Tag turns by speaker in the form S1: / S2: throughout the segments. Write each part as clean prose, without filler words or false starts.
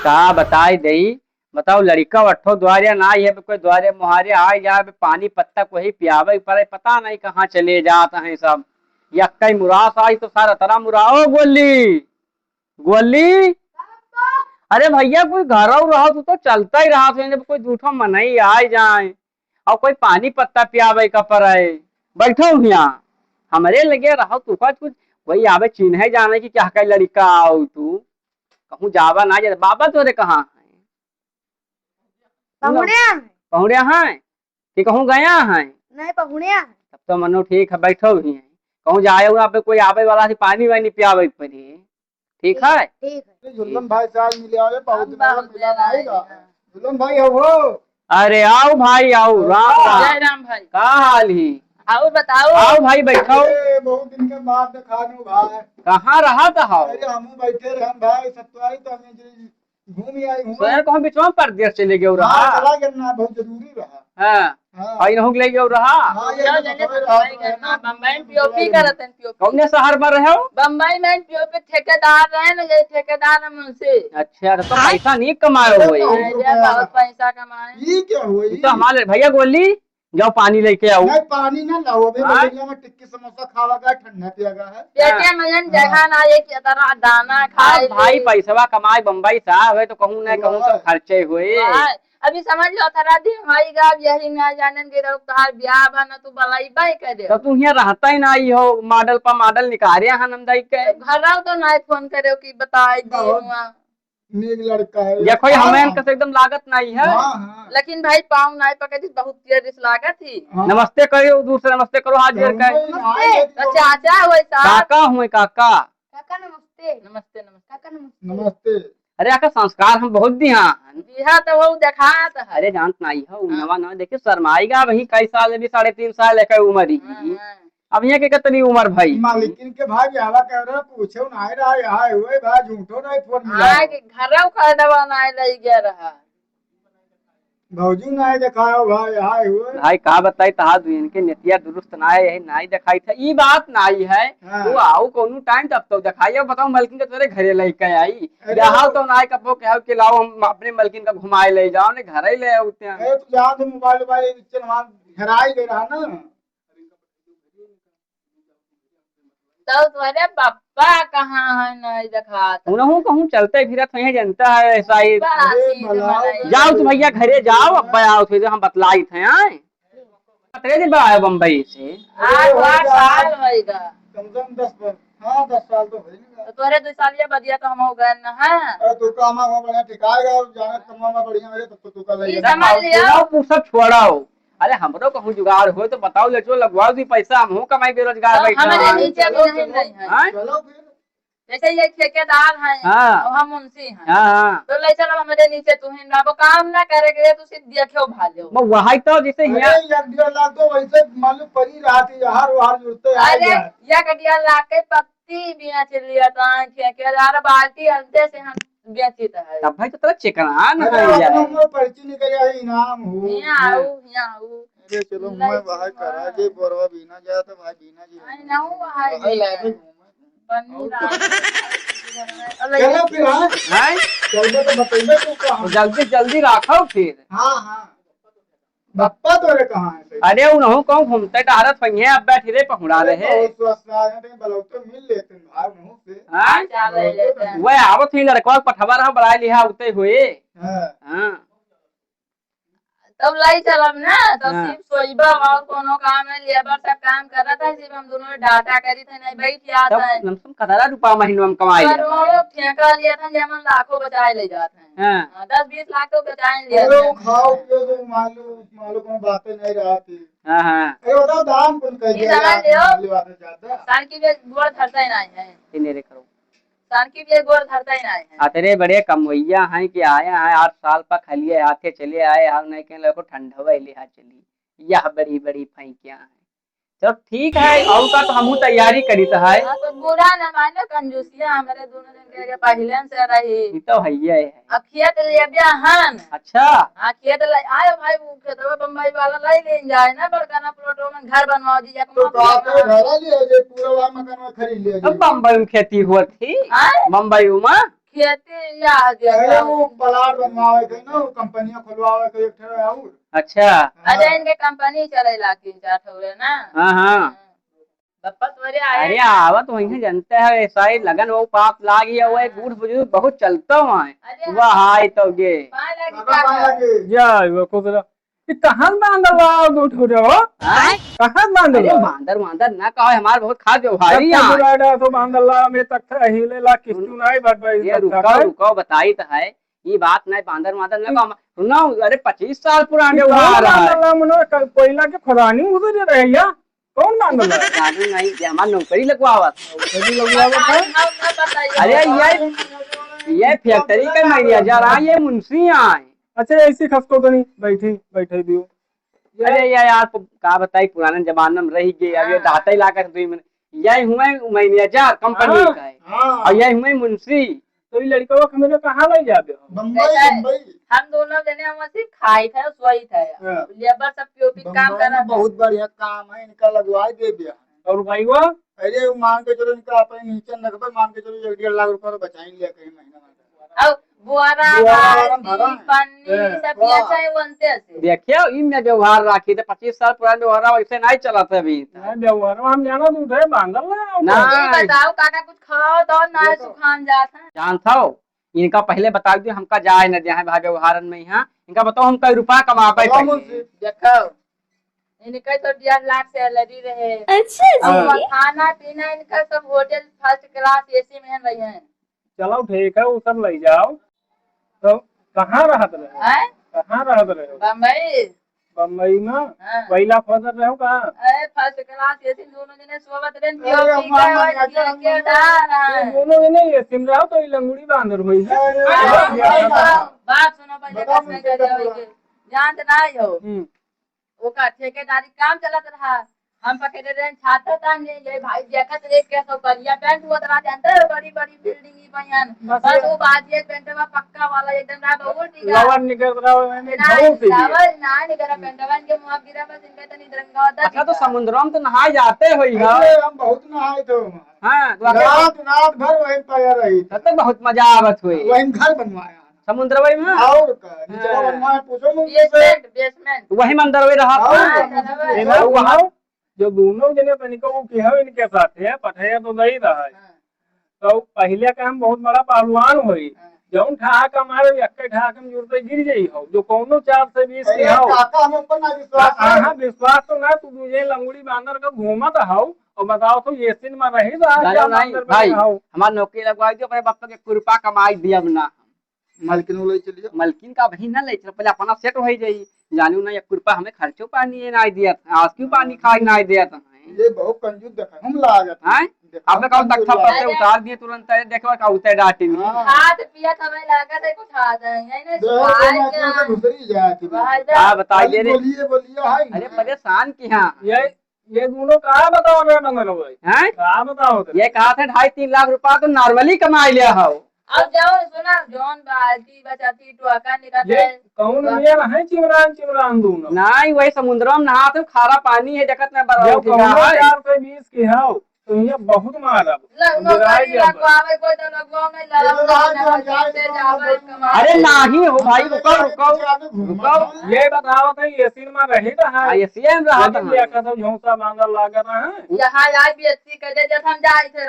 S1: का बताई दई। बताओ लड़का अठो द्वारे ना ये कोई द्वारे मुहारे आ जा पानी पत्ता को ही पियावे पर पता नहीं कहाँ चले जाते हैं सब। या कई मुरास आई तो सारा तरह मुराओ गोली गोली। अरे भैया कोई घर रहा तू तो चलता ही रहा था जब कोई झूठा मन ही आ जाए और कोई पानी पत्ता पियावे का पर है। बैठो यहाँ हमारे लगे रहो तू का कुछ वही आवे चिन्ह जाने की क्या कई लड़का आओ तू कहूँ जावा ना जा बाबा तोरे कहाँ है पहुड़िया है कि कहूँ गया है
S2: नहीं पहुड़िया है।
S1: तब तो मनो ठीक है बैठो भी है कहूँ जाए पे कोई आवे वाला से पानी वानी पियावे पड़ी ठीक है।
S2: ठीक है
S3: जुल्लम भाई से आज मिले आवे बहुत दिन बाद मिला आएगा। जुल्लम भाई हो वो
S1: अरे आओ भाई आओ राम राम
S4: जय राम भाई।
S1: का हाल ही
S4: आओ बताओ।
S1: आओ भाई बैठो।
S3: अरे बहुत दिन के बाद देखा नू भाई।
S1: कहाँ रहा था
S3: अरे हम बैठे रहे हम भाई सत्वाई तो हमें घूम आई हूँ
S1: सर कहूँ बिचवा परदेश चले गए रहा
S3: चला गिरना बहुत जरूरी रहा।
S1: हाँ
S3: हाँ
S1: आई नहुक ले गए रहा
S3: हाँ ये
S4: बम्बई में पीओपी करत हैं पीओपी।
S1: कौन शहर में रहे हो
S4: बम्बई में पीओपी ठेकेदार रहे ना ये ठेकेदार हम उनसे।
S1: अच्छा तो पैसा नहीं कमाए हो
S4: बहुत पैसा कमाए।
S3: ये क्या हुआ
S1: तो हमारे भैया गोली जाओ पानी लेके आओ।
S3: नहीं पानी ना लाओ अभी
S1: हाँ?
S3: बलिया में टिक्की समोसा खावा गया ठंडा पिया गया है।
S4: पेटे में जगह ना ये कि तरह दाना खाए
S1: भाई पैसा कमाए बम्बई साहब है तो कहूँ न कहूँ तो खर्चे हुए।
S4: अभी समझ लो थरा दिन हमारी गाँव यही ना जाने दे रहा तोहार ब्याह बना तू बलाई बाई करे
S1: तो तू यहाँ रहता ही ना हो मॉडल पर मॉडल निकाले हनमदाई के
S4: घर आओ तो ना फोन करे कि बताई दी
S3: नेक लड़का है
S1: देखो हमें इनका एकदम लागत नहीं है।
S3: हाँ हाँ
S4: लेकिन भाई पाँव नहीं पकड़ी बहुत तेज लागत थी।
S3: हाँ।
S1: नमस्ते करो दूसरे नमस्ते करो हाथ जोड़ कर।
S4: तो चाचा हुए साहब
S1: काका हुए काका
S2: काका नमस्ते।
S4: नमस्ते नमस्ते
S2: काका नमस्ते।
S3: नमस्ते।
S1: अरे आका संस्कार हम बहुत दिया
S4: बिहा तो वो देखा था।
S1: अरे जानत नहीं हो नवा नवा देखिए शर्माएगा वही कई साल अभी 3.5 साल है उम्र ही अब यहाँ के कितनी उम्र भाई
S3: मालिकिन के भाई ब्याह कह रहा पूछो ना रहा यहाँ हुए भाई झूठो नहीं फोन मिला
S4: आए के घर का दवा ना ले गया रहा
S3: भौजू नहीं दिखाओ भाई यहाँ हुए
S1: भाई कहा बताई तहा इनके नेतिया दुरुस्त ना है नहीं दिखाई था ये बात नहीं है।
S3: हाँ।
S1: तू आओ कोनो टाइम तब तो दिखाई अब बताओ मलकिन के तेरे घरे लेके आई
S3: अरे
S1: जहाँ तो ना कपो कहो कि लाओ हम अपने मलकिन का घुमाए ले जाओ ने घर ही ले आते हैं।
S3: ए तू जहाँ तो मोबाइल वहाँ घर आई गए रहा ना
S4: तो तुम्हारे पापा कहाँ है नहीं देखा था।
S1: उन्हों कहूँ चलते फिरत है जनता है ऐसा ही।
S3: भलाओ।
S1: जाओ तुम भैया घरे जाओ अब आओ थे हम बतलाई थे कितने दिन बाद आए बम्बई से
S4: 8 साल होएगा।
S3: कम से कम 10 हाँ 10 साल तो हो
S4: तो तोरे 2 साल ये बदिया तो हम हो गए ना है।
S3: अरे तू कामा हुआ बढ़िया टिकाएगा जाना कमाना बढ़िया मेरे तब तो तू कर
S4: ये
S3: लेगा
S4: समझ लिया।
S1: सब छोड़ाओ। अरे हमरो कहूँ जुगाड़ हो तो बताओ ले चलो लगवाओ दी पैसा हम कमाई बेरोजगार बैठा
S4: हमारे
S1: है।
S4: नीचे भी नहीं है
S1: हाँ?
S3: चलो फिर
S4: जैसे ये ठेकेदार हैं
S1: हाँ।
S4: और हम मुंशी हैं
S1: हाँ
S4: तो ले चलो हमारे नीचे तुम वो काम ना करेगे तो सिर्फ देखो भालो।
S1: वो वही तो जैसे
S3: अरे
S1: यहाँ
S3: 1.5 लाख तो वैसे मालूम पड़ी रहा थी हर वहां जुड़ते आ
S4: अरे
S3: जाए
S4: या कटिया लाके पत्ती बिना चल लिया था ठेकेदार बाल्टी हल्दे से हम बेचित है।
S1: तब भाई तो तेरा चिकना न
S3: अरे
S1: हो
S3: अपना
S1: जाए।
S3: उम्र पर्ची निकल आई इनाम हो
S4: यहाँ आओ
S3: अरे चलो मैं बाहर करा जे बोरवा बीना जाए तो भाई बीना जी
S4: आई ना हूँ
S3: भाई
S4: भाई
S3: लाइफ में
S4: बनी
S3: चलो फिर हाँ
S1: हैं?
S3: चलो तो बताइए तू
S1: तो
S3: कहाँ
S1: जल्दी जल्दी रखो फिर।
S3: हाँ हाँ बप्पा तोरे कहाँ है
S1: अरे उन्हों कहूँ घूमते टहरत पहिए अब बैठी रे पहुड़ा रहे
S3: बहुत स्वस्थ आ रहे हैं बलौ तो मिल लेते हैं भाई मुंह से
S1: हाँ? वह आवत ही लड़का पठवा रहा बड़ा लिहा उते हुए।
S3: हाँ
S1: हाँ
S4: तब लाई चलम ना तो
S1: हाँ।
S4: सिर्फ सोईबा और कोनो काम में लेबर सब काम कर रहा था सिर्फ हम दोनों डाटा करी थे नहीं बैठ
S1: तब
S4: आता है।
S1: लमसम कतरा रुपया महीनों में कमाए ले।
S4: करोड़ों ठेका लिया था जब हम लाखों बचाए ले जाते हैं।
S1: हाँ
S4: 10-20 लाख तो बचाए लिया
S3: चलो
S4: था।
S3: खाओ पियो तो मालूम को बातें नहीं रहा थी
S1: हाँ हाँ
S3: अरे बताओ दाम कौन कर
S4: ये समझ लियो।
S3: ज्यादा
S4: सान की भी गोड़ धरता ही नहीं है।
S1: इन्हें रे करो
S4: सान की भी गोड़ धरता ही नहीं है।
S1: अतरे बड़े कमवैया हैं कि आए हैं 8 साल पर खलिए आते चले आए हाल नहीं के लोग ठंडवा लिहा चली यह बड़ी बड़ी फैंकिया है। चलो ठीक है और का तो हमहू तैयारी करी तो है।
S4: हाँ, तो बुरा न मानो कंजूसिया हमारे दोनों जन के पहले से रही।
S1: ये तो है
S4: अब खेत ले बियाहन
S1: अच्छा
S4: हाँ खेत ले आयो भाई वो खेतवा बम्बई वाला ले ले जाए ना बड़का ना प्लॉटों में घर बनवा दीजिए
S3: तो काके घर लिया जे पूरा वहां मकान में खरीद लिया
S1: अब बम्बई में खेती हुआ थी
S4: आए?
S1: बम्बई में
S4: खेती या
S3: अरे वो प्लाट बनवावे के ना, वो कंपनियां खुलवावे के एक ठे और।
S1: अच्छा।
S4: अरे इनके कंपनी चलेला की जात हुए ना।
S1: हाँ हाँ।
S4: बप्पा तुम्हारे आए
S1: अरे आवत वही जनते है ऐसा ही लगन वो पाप लागी है, वो बूढ़ बुजुर्ग बहुत चलता वहाँ
S4: अरे
S1: वह हाय तो गे
S4: पाए लगी
S3: काका पाए लगे।
S5: या वो को तो ये कहां बांधल लाओ दूठ हो जाओ
S1: हाँ?
S5: कहां बांधल
S1: अरे
S5: लाओ
S1: बांदर वांदर ना कहो, हमारे बहुत खास व्यवहारी
S5: अच्छा
S1: यहाँ।
S5: बुलाड़ा तो बांधल लाओ मैं तक हिले ला किस्तु नहीं भर पाई
S1: ये रुको रुको बताई तो है, ये बात नहीं बांदर वांदर ना कहो सुनो। अरे 25 साल पुराने व्यवहार है।
S5: बांधल लाओ मनो कोयला के खदानी उधर रहिया कौन बांधल लाओ
S1: जानू नहीं कि हमारी नौकरी लगवावत।
S5: कभी लगवा बता
S1: अरे ये फैक्ट्री का मैनेजर है, ये मुंशी आए।
S5: अच्छा ऐसी खसको तो नहीं बैठी बैठे दियो
S1: अरे यार का बताई पुराने जमाने में रही गई, अब ये दाते लाकर 2 मिनट यही हुए मैनेजर कंपनी का है
S3: हाँ
S1: और यही हुए मुंशी।
S5: तो ये लड़का को मेरे कहां ले जाबे
S3: बम्बई बम्बई।
S4: हम दोनों जने हम सिर्फ खाई थे सोई थे।
S3: हाँ।
S4: लेबर सब पीओपी काम
S3: बम्बई
S4: कर
S3: में बहुत बढ़िया काम है, इनका लगवाई दे दिया।
S5: और भाई वो
S3: अरे वो मान के चलो इनका अपने नीचे रखबे, मान के चलो 1-1.5 लाख रुपया तो बचाएंगे कहीं महीना में।
S4: अब बुआरा
S3: बुआरा
S4: बाल्टी
S3: भरा।
S4: पन्नी
S5: हाँ।
S4: सब बेचा है बनते से।
S1: देखियो इनमें व्यवहार राखी थे, 25 साल पुराने व्यवहार वैसे नहीं चला था अभी।
S5: मैं व्यवहार हम जाना दूध है बांधल लाओ
S1: ना।
S4: ये बताओ काका कुछ खाओ तो ना सुखान जाता है।
S1: जानता हो इनका पहले बता दियो हमका जाए न जाए भाई व्यवहारन में यहाँ इनका बताओ हम कई रुपया कमाबे
S3: बताओ
S1: पहले।
S3: मुझसे।
S4: देखो इनका तो 1.5 लाख सैलरी रहे।
S6: अच्छा
S4: और
S6: जी
S4: खाना पीना इनका सब होटल फर्स्ट क्लास एसी में रहे हैं।
S5: चलो ठीक है वो सब ले जाओ। तो कहाँ रहत रहे
S4: हैं?
S5: कहाँ रहत रहे
S4: बम्बई।
S5: बम्बई में
S4: हाँ।
S5: पहिला फसर रहो कहाँ
S4: अरे फर्स्ट क्लास एसी दोनों जने सोवत रहे
S3: अरे
S4: पीओपी का
S3: हमारा
S4: और
S3: मजाक
S4: के डाला
S5: ये दोनों में नहीं है सिम रहो तो ये लंगड़ी बांधर हुई है
S4: बात सुनो पहले
S3: बताओ
S4: कसम
S3: मुझसे
S4: कर
S3: क्या
S4: जानत नहीं हो
S5: हम्म।
S4: वो का ठेकेदारी काम चलत रहा। हम पकड़े रहे छात्र ताने ये भाई देखत रे के तो करिया पेंट हुआ रहा जानते हो बड़ी बड़ी बिल्डिंग ही बयान बस वो बात ये पेंट में पक्का वाला एकदम ना बहुत ठीक है।
S5: लवर निकल रहा है मैंने
S4: नहीं
S5: झोंक दिया
S4: चावल ना निकला पेंटवन के मुंह गिरा बस इनका तो निद्रंगा होता
S1: अच्छा तो समुद्रों में तो नहाए जाते हो
S3: अरे हम बहुत नहाए थे वहाँ।
S1: हाँ तो
S3: रात रात भर वहीं पर रही थी,
S1: तो बहुत मजा आवत हुई
S3: वहीं घर बनवाया
S1: समुद्र में
S3: और का नीचे
S1: हाँ।
S3: बनवाया। पूछो मुझसे।
S4: बेसमेंट बेसमेंट
S1: वही मंदिर में रहा
S3: हाँ।
S1: था।
S5: इधर वहाँ जो दोनों जने तनिको वो की है इनके साथ है पठैया तो नहीं रहा है तो पहले का हम बहुत बड़ा पहलवान हुई जौन ठहाक हमारे यक्के ठहाक हम जुड़ते गिर जाई हो जो कोनो 4 से 20
S3: अरे
S5: के हो
S3: काका हमें ऊपर ना विश्वास है।
S5: हाँ विश्वास तो ना तू तुझे लंगड़ी बांधर का घूमत हो और बताओ तो ये सिन में रही
S1: जानो नहीं भाई
S5: हो
S1: हमारी नौकरी लगवाई दियो, अपने बापा के कृपा कमाई दिया ना
S3: मालकिन ले चलिए।
S1: मलकिन का वही ना ले चलो पहले अपना सेट हो जाई। जानू ना 1 रुपया हमें खर्चो पानी ये ना दिया था, आज क्यों पानी खाई ना दिया था
S3: ये बहुत कंजूस देखा हम लागत
S1: हैं। आपने कहा तक था पत्ते उतार दिए तुरंत देखो का उतर डाटी नहीं।
S3: हाँ।
S4: हाथ पिया था मैं लागत है कुछ आ जाएंगे नहीं
S3: से गुजरी जाए थी।
S1: हाँ बताइए
S3: खाली
S1: रे।
S3: बोलिए बोलिए हाय।
S1: अरे परेशान की हाँ
S5: ये दोनों कहा बताओ रे बंगल भाई
S1: हैं।
S5: कहा बताओ तो
S1: ये कहा था 2.5-3 लाख रुपया तो नॉर्मली कमाई लिया हो।
S4: अब जाओ सुना जॉन बाल्टी बचाती टुआका निकालते
S5: ये कौन मियां है चिमरान चिमरान दोनों
S1: नहीं वही समुद्र में नहा तो खारा पानी है जगत में
S5: जब
S1: बराबर
S5: कौनो 4 से 20 की हो तो ये बहुत मारा
S4: नौकरी लगवावे कोई तो लगवाओ में लड़ा कमा।
S1: अरे नहीं हो भाई रुको रुको रुको।
S5: ये बताओ तो ये सिन में रही रहा है
S1: ये सीएम रहा था
S5: लेकिन ये कदम झोंसा बांधल लाग रहा है
S4: यहाँ आज भी अच्छी कर जब हम जाए थे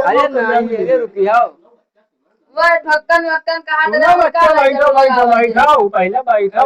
S1: अरे नहीं अरे रुकियो
S4: वो ढक्कन वक्कन कहा
S5: सुनो बच्चा बैठो बैठो बैठो पहले बैठो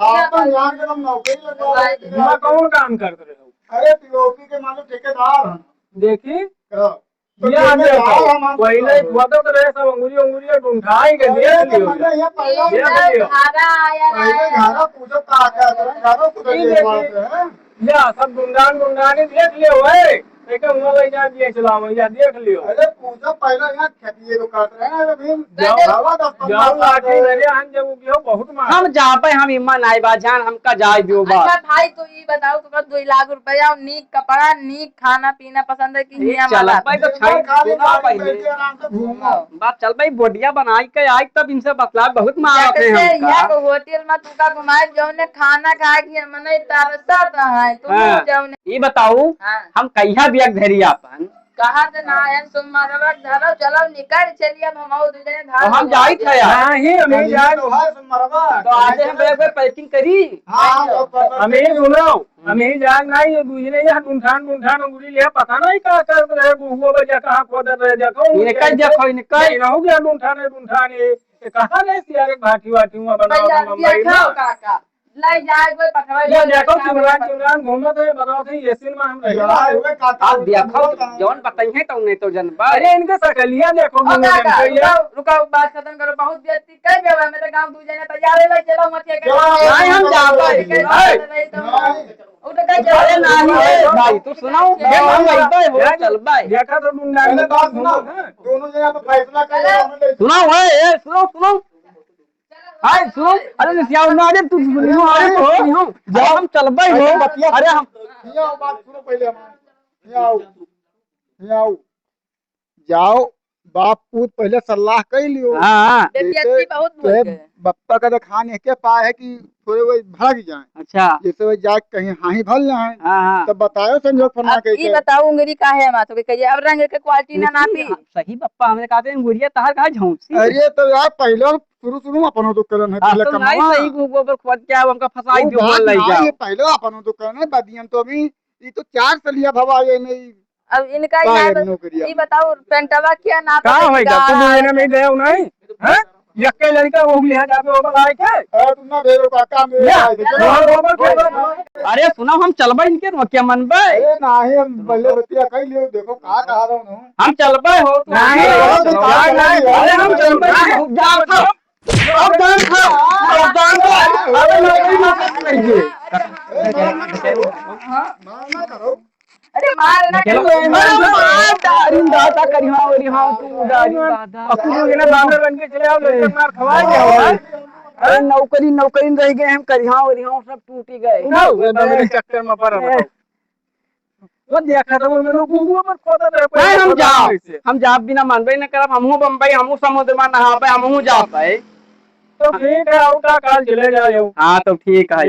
S3: आपन ध्यान से हम नौकरी लगवा।
S5: तुम कौन काम करते रहे हो
S3: अरे पीओपी के मानो ठेकेदार हम।
S5: देखी
S3: तो
S5: ये हम
S3: ठेकेदार
S5: देखो
S3: हम
S5: पहले बता तो रहे सब अंगुली उठाई के देख लियो
S3: ये पहले
S4: धारा आया
S3: पहले घरा पूछो का क्या करें घरों को है।
S5: या सब गुंडानी देख लियो है लेकिन वहाँ ले जा दिए चलाओ या देख लियो
S3: अरे पूछो पहले यहाँ खेती तो काट रहे हैं अभी
S5: जाओ लाठी मेरे हम जब की हो बहुत मार
S1: हम जहाँ पे हम ईमान आई बा जान हमका जाए दियो बा।
S4: अच्छा भाई तू ये बताओ तुमको 2 लाख रुपया और नीक कपड़ा नीक खाना पीना पसंद है कि हियां
S1: चल
S4: वाला
S1: भाई तो छाई सुना पहले
S3: आराम से घूमो।
S1: बात चल भाई बोडिया बनाई के आई तब इनसे बतला बहुत मारत है
S4: यहाँ
S1: हमका।
S4: को होटल में तुका घुमाए जौने खाना खाए कि मने तरसत है तुम
S1: हाँ।
S4: जौने
S1: ये बताऊ
S4: हाँ
S1: हम कहिया बियक धरी अपन
S4: कहा से ना आए तुम मारवा धरो चलो निकल चलिए अब हम दूसरे
S1: तो
S4: घर
S1: हम जाई थे यार
S5: नहीं हमें जाए
S3: तो है मरवा
S1: तो आज हम बैग में पैकिंग करी
S3: हाँ लोग पर
S5: हमें सुनो हमें जाग नहीं दूसरे यहाँ ढूंढान उंगली लिया पता नहीं क्या कर रहे गुहुआ बजा कहाँ खोद रहे देखो
S1: निकल देखो निकल
S5: हो गया ढूंढान ये कहाँ नहीं सियारे घाटी वाटी हुआ बनाओ
S4: भैया
S5: मुंबई
S4: खाओ काका ले जाए कोई पठवा
S5: ये देखो चिमरान घूमो तो बताओ थे ये सिनेमा हम रहे
S3: यार वे काका
S1: आप देखो जौन बताइए तो नहीं तो जनबा
S5: अरे इनके सकलिया देखो
S4: ओ काका रुको बात खत्म करो बहुत बेइज्जती कर देबे मैं तो गांव दू जने तैयार है चलो मत के
S1: नहीं हम जाबे
S4: ओ तो कह जा
S1: अरे नहीं भाई तू सुनाओ हम बैठे हो चल भाई
S5: देखा तो मुंडा
S3: पहले बात सुनो दोनों जने पे फैसला कर ले
S1: सुनाओ है सुनो सुनो हाय सुनो अरे निसिया ना अरे तू सुनो अरे हो जब हम चलबे हो अरे हम
S3: ये बात सुनो पहले ये आओ जाओ बाप पूत पहले सलाह कर लियो
S1: हां
S4: बेइज्जती बहुत बोल
S3: तो
S4: गए
S3: बप्पा का खाने के पाए है कि थोड़े वो भाग जाए
S1: अच्छा
S3: जैसे वो जाके कहीं हाही भल जाए
S1: हां
S3: तब बताओ संजोग फरमा
S4: अब ई बताओ उंगली का है मातो के कहिए अब रंग के क्वालिटी ना नापी
S1: सही बप्पा हमने कहते हैं गुड़िया तहर का झौंसी
S3: अरे तो यार पहले शुरू अपनो तो करन है पहले
S1: तो नहीं
S3: कमावा
S1: सही गूगल पर खोद के अब हमका फसाई
S3: वो
S1: दियो
S3: बात
S1: बोल लई
S3: ना,
S1: जाओ
S3: ये पहले अपनो तो करन है बदियम तो अभी ये तो 4 सलिया भवा ये नहीं
S4: अब इनका
S3: पाए
S4: यार
S3: नौकरिया
S4: ई बताओ पेंटवा क्या नाप
S5: कहाँ हो जा तू मुझे नहीं दे नहीं हैं यक्के लड़का वो लिया जाके वो बताए के
S3: अरे तुम ना भेरो काका मेरे आए थे चलो
S1: अरे सुनो हम चलबे इनके रोके मनबे
S3: अरे नाही हम बल्ले बतिया कह लियो देखो का कह रहा हूं
S1: हम चलबे हो तो
S5: नहीं,
S1: अरे हम चलबे जाओ था अब जान था अरे नौकरी मत कीजिए
S3: ना करो
S4: अरे मार ना
S1: दादा करिहा और यहाँ तू डारी दादा
S5: अब तू मुझे बांदर बन के चले आओ लड़के मार खवा गया
S1: अरे नौकरी नौकरी रह गए हम करिहा और यहाँ सब टूटी गए
S5: मेरे चक्कर में पड़ रहा वो देखा तो मैंने गूगल पर खोदा रहे
S1: नहीं हम जाब बिना मानबे न करब हमहू बम्बई हमहू समुद्र में नहाबे हमहू जाबे
S5: तो ठीक है आउटा काल चले जाओ
S1: हाँ तो ठीक है